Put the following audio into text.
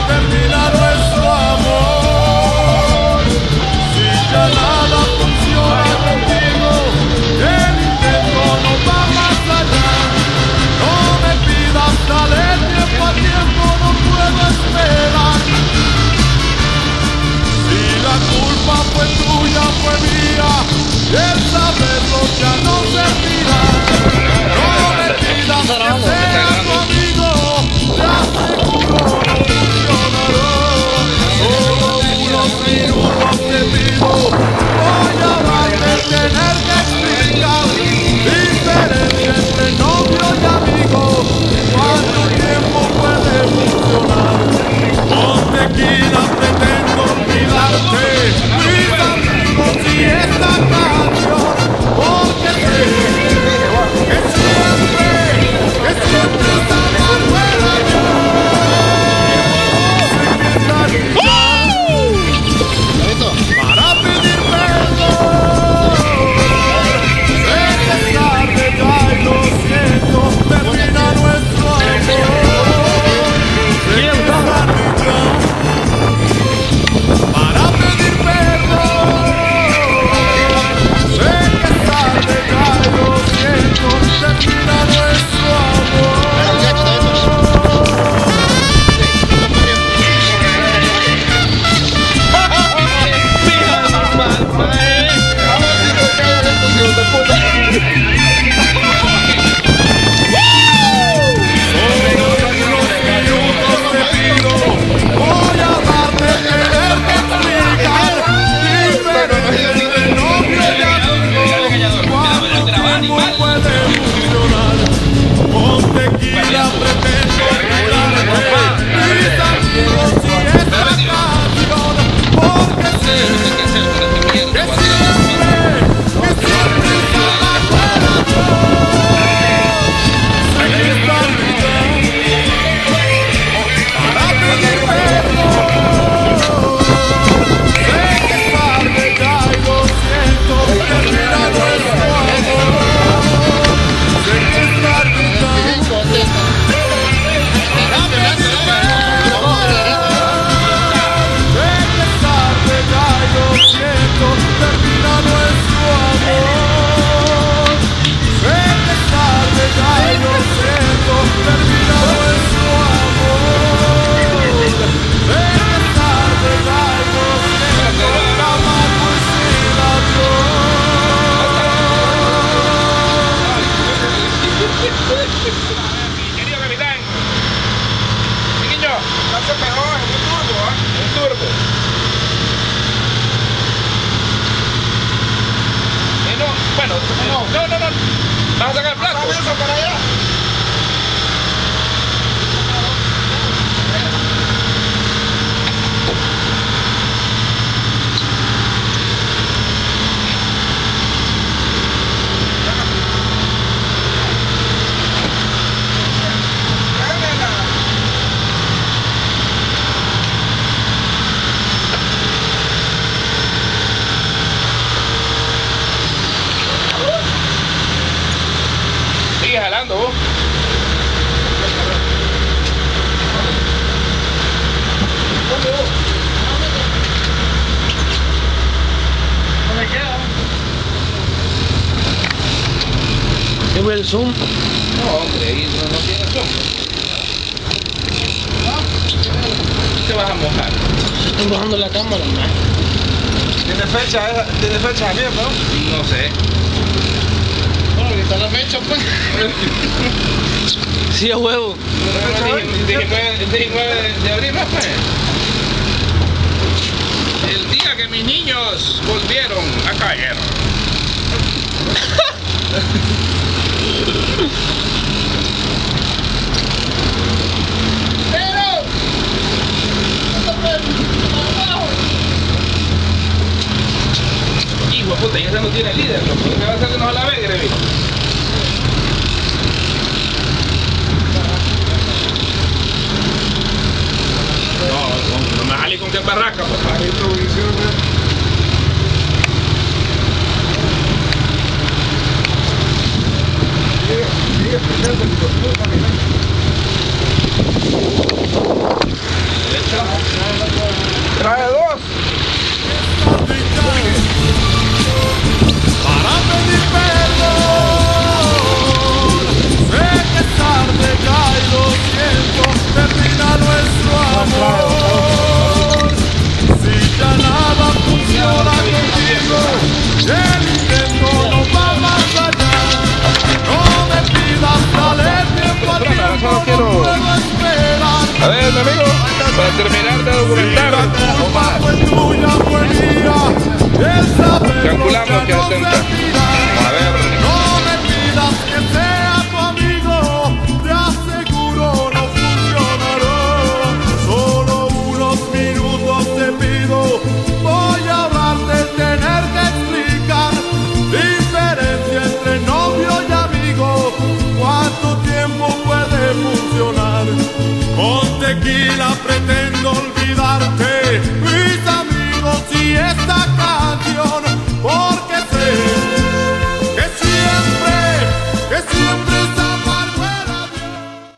termina nuestro amor. Si ya nada funciona contigo, el intento no va más allá. No me pidas, dale tiempo a tiempo, no puedo esperar. Si la culpa fue tuya, fue mía, el saberlo ya no servirá. No me pidas que sea tu amigo, te aseguro no funcionará. Solo unos minutos te pido, voy a darte tener que explicar diferencia entre novio y amigo. ¿Cuánto tiempo puede funcionar? Con tequila pretendo olvidarte, mis amigos y esta canción, porque sé que siempre estarás fuera yo. Sé que estás lista para pedir perdón. Sé que es tarde ya y lo siento, termina nuestro amor. Sé que estás lista para pedir perdón. Sé que es tarde ya y lo siento, termina nuestro amor. Voy a darte tener que explicar diferencia entre novio y amigo. ¿Cuánto tiempo puede funcionar? Con tequila pretendo olvidarte, mis amigos y esta canción, porque sé que siempre estarás fuera yo. Sé que estás lista para pedir perdón. Sé que es tarde ya y lo siento, termina nuestro amor. Sé que es tarde ya para pedir perdón. Sé que es tarde ya y lo siento, termina nuestro amor. Sé que es tarde ya y lo siento, termina nuestro amor. Sé que es tarde ya y lo siento, la mano y sin Querido capitán, mi niño, no se pegó, es un turbo, ¿eh? Un turbo. No, bueno, no. ¿Vas a sacar el plato? ¿Vas a para allá? Sigue jalando vos. No me queda. ¿Qué fue el zoom? No, hombre, ahí no tiene sombra. Te vas a mojar. Estoy bajando la cámara, man. ¿Tiene fecha también, no? No sé. Bueno, que está la fecha, pues. Sí, a huevo. 19 de abril, ¿no fue? El día que mis niños volvieron a caer. Hijo de puta, ya esa no tiene líder, loco. ¿Qué va a hacer que nos la ve, Grevi? No me jale con qué barraca, papá. terminar de documentar. Fue tuya, fue mía. El saber Calculamos que nunca nos 70. define.